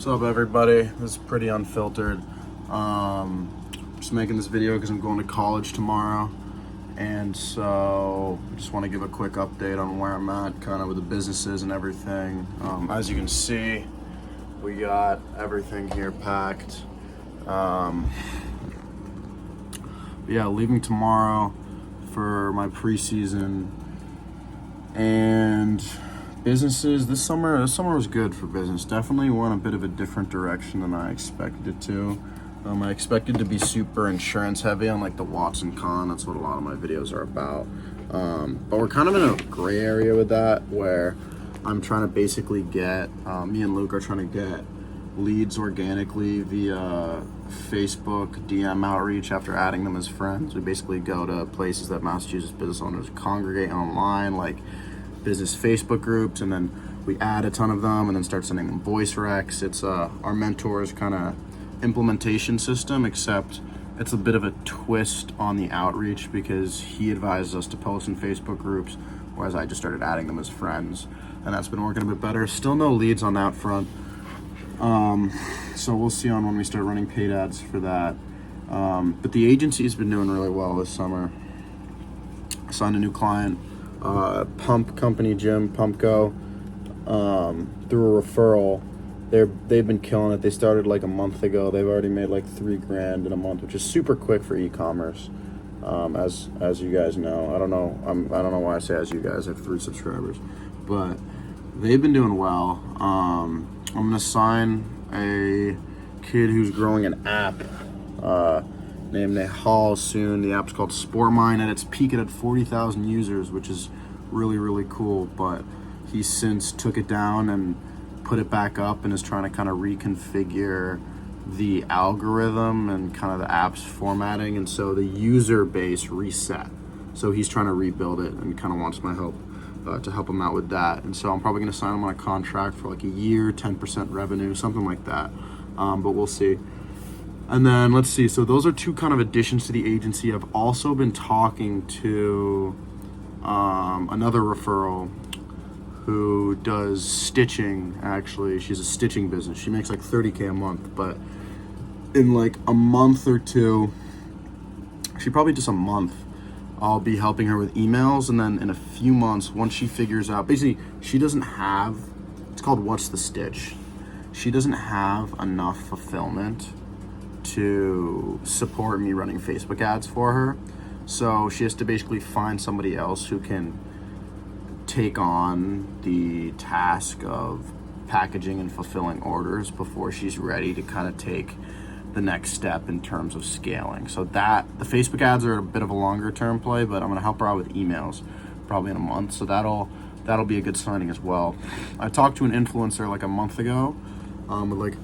What's up, everybody? This is pretty unfiltered. Just making this video because I'm going to college tomorrow, and so I just want to give a quick update on where I'm at, kind of with the businesses and everything. As you can see, we got everything here packed. Yeah, leaving tomorrow for my preseason. And businesses, this summer was good for business. Definitely went a bit of a different direction than I expected it to. I expected to be super insurance heavy on like the Burris-Khan. That's what a lot of my videos are about. But we're kind of in a gray area with that, where I'm trying to basically get, me and Luke are trying to get leads organically via Facebook DM outreach after adding them as friends. We basically go to places that Massachusetts business owners congregate online, like business Facebook groups, and then we add a ton of them and then start sending them voice recs. It's our mentor's kind of implementation system, except it's a bit of a twist on the outreach because he advises us to post in Facebook groups, whereas I just started adding them as friends, and that's been working a bit better. Still no leads on that front. So we'll see on when we start running paid ads for that. But the agency's been doing really well this summer. I signed a new client, pump company, Jim Pumpco, through a referral. They've been killing it. They started like a month ago. They've already made like $3,000 in a month, which is super quick for e-commerce. As you guys know, I don't know why I say as you guys. I have 3 subscribers, but they've been doing well. I'm gonna sign a kid who's growing an app named Nehal soon. The app's called Sport Mine. At its peak, it had 40,000 users, which is really, really cool. But he since took it down and put it back up and is trying to kind of reconfigure the algorithm and kind of the app's formatting. And so the user base reset. So he's trying to rebuild it and kind of wants my help to help him out with that. And so I'm probably going to sign him on a contract for like a year, 10% revenue, something like that. But we'll see. And then let's see. So those are 2 kind of additions to the agency. I've also been talking to another referral who does stitching. Actually, she's a stitching business. She makes like $30K a month, but in like a month or 2, she probably just a month, I'll be helping her with emails, and then in a few months, once she figures out, basically, she doesn't have, it's called What's the Stitch. She doesn't have enough fulfillment to support me running Facebook ads for her. So she has to basically find somebody else who can take on the task of packaging and fulfilling orders before she's ready to kind of take the next step in terms of scaling. So that the Facebook ads are a bit of a longer term play, but I'm gonna help her out with emails probably in a month. So that'll be a good signing as well. I talked to an influencer like a month ago with like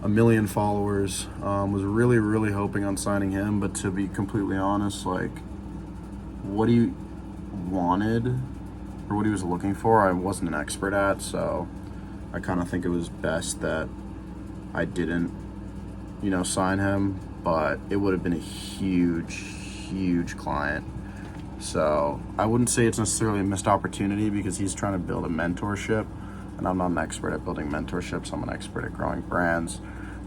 1 million followers. Was really, really hoping on signing him, but to be completely honest, like what he wanted or what he was looking for, I wasn't an expert at. So I kind of think it was best that I didn't sign him, but it would have been a huge client. So I wouldn't say it's necessarily a missed opportunity because he's trying to build a mentorship, and I'm not an expert at building mentorships. I'm an expert at growing brands,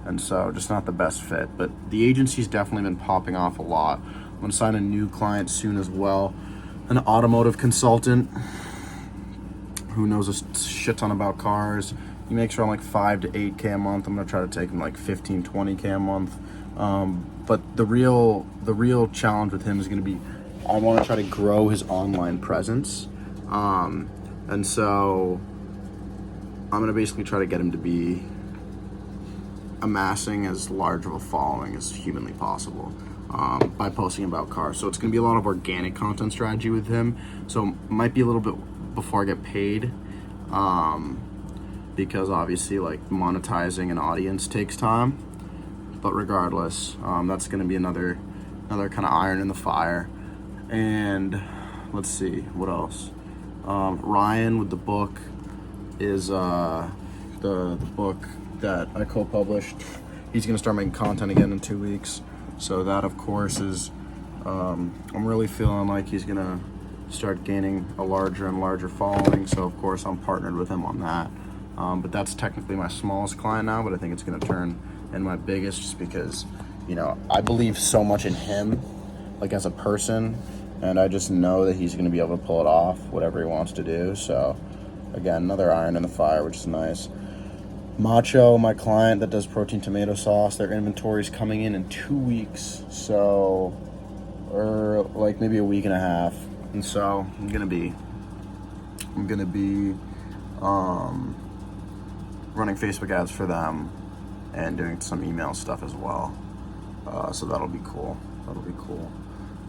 and so just not the best fit. But the agency's definitely been popping off a lot. I'm gonna sign a new client soon as well, an automotive consultant who knows a shit ton about cars. He makes around like 5 to 8K a month. I'm gonna try to take him like 15, 20K a month. But the real challenge with him is gonna be, I wanna try to grow his online presence. And so I'm gonna basically try to get him to be amassing as large of a following as humanly possible by posting about cars. So it's gonna be a lot of organic content strategy with him. So it might be a little bit before I get paid. Because obviously like monetizing an audience takes time, but regardless, that's going to be another kind of iron in the fire. And let's see what else. Ryan with the book is the book that I co-published. He's going to start making content again in 2 weeks, so that of course is I'm really feeling like he's going to start gaining a larger and larger following, so of course I'm partnered with him on that. But that's technically my smallest client now, but I think it's going to turn in my biggest, just because, you know, I believe so much in him, like as a person, and I just know that he's going to be able to pull it off, whatever he wants to do. So again, another iron in the fire, which is nice. Macho, my client that does protein tomato sauce, their inventory is coming in 2 weeks, so, or like maybe a week and a half. And so I'm gonna be running Facebook ads for them and doing some email stuff as well. So that'll be cool.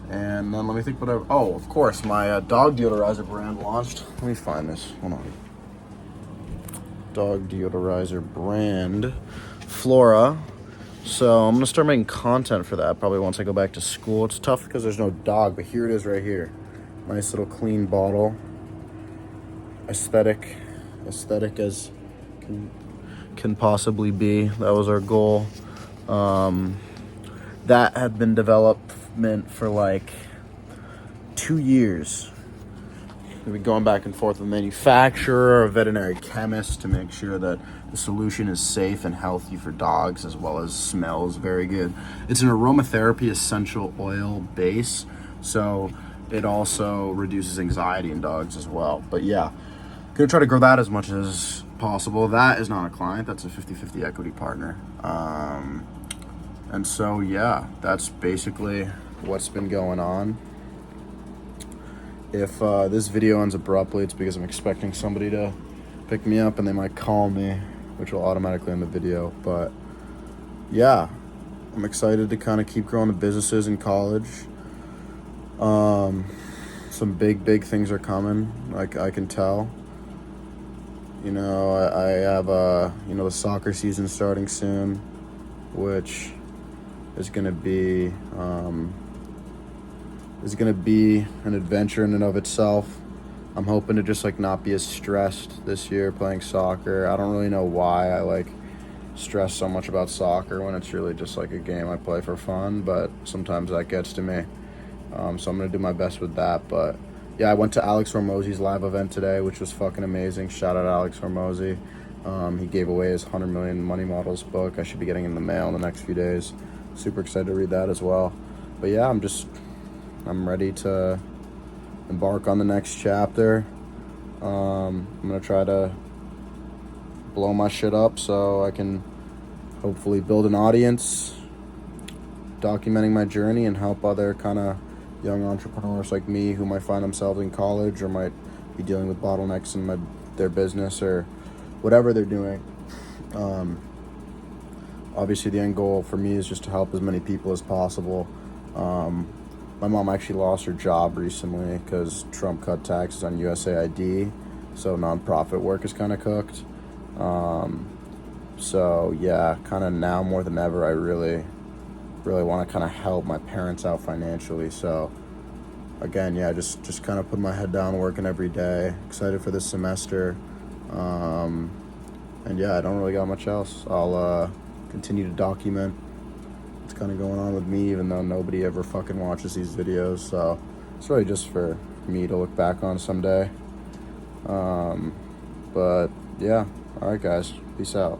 And then let me think oh, of course, my dog deodorizer brand launched. Let me find this. Hold on. Dog deodorizer brand, Flora. So I'm gonna start making content for that probably once I go back to school. It's tough because there's no dog, but here it is right here. Nice little clean bottle. Aesthetic as can possibly be. That was our goal. That had been development for like 2 years. We've been going back and forth with a manufacturer, a veterinary chemist, to make sure that the solution is safe and healthy for dogs, as well as smells very good. It's an aromatherapy essential oil base, so it also reduces anxiety in dogs as well. But yeah, gonna try to grow that as much as possible. That is not a client, that's a 50-50 equity partner. And so yeah, that's basically what's been going on. If this video ends abruptly, it's because I'm expecting somebody to pick me up and they might call me, which will automatically end the video. But yeah, I'm excited to kind of keep growing the businesses in college. Some big things are coming, like I can tell. You know, I have the soccer season starting soon, which is gonna be an adventure in and of itself. I'm hoping to just like not be as stressed this year playing soccer. I don't really know why I like stress so much about soccer when it's really just like a game I play for fun, but sometimes that gets to me. So I'm gonna do my best with that. But yeah, I went to Alex Hormozy's live event today, which was fucking amazing. Shout out Alex Hormozy. He gave away his 100 Million Money Models book. I should be getting in the mail in the next few days. Super excited to read that as well. But yeah, I'm ready to embark on the next chapter. I'm gonna try to blow my shit up so I can hopefully build an audience, documenting my journey, and help other kind of young entrepreneurs like me who might find themselves in college or might be dealing with bottlenecks in their business or whatever they're doing. Obviously the end goal for me is just to help as many people as possible. My mom actually lost her job recently because Trump cut taxes on USAID, so nonprofit work is kind of cooked. So yeah, kind of now more than ever, I really want to kind of help my parents out financially. So again, yeah, just kind of put my head down, working every day. Excited for this semester. And yeah, I don't really got much else. I'll continue to document what's kind of going on with me, even though nobody ever fucking watches these videos. So it's really just for me to look back on someday. But yeah, all right guys, peace out.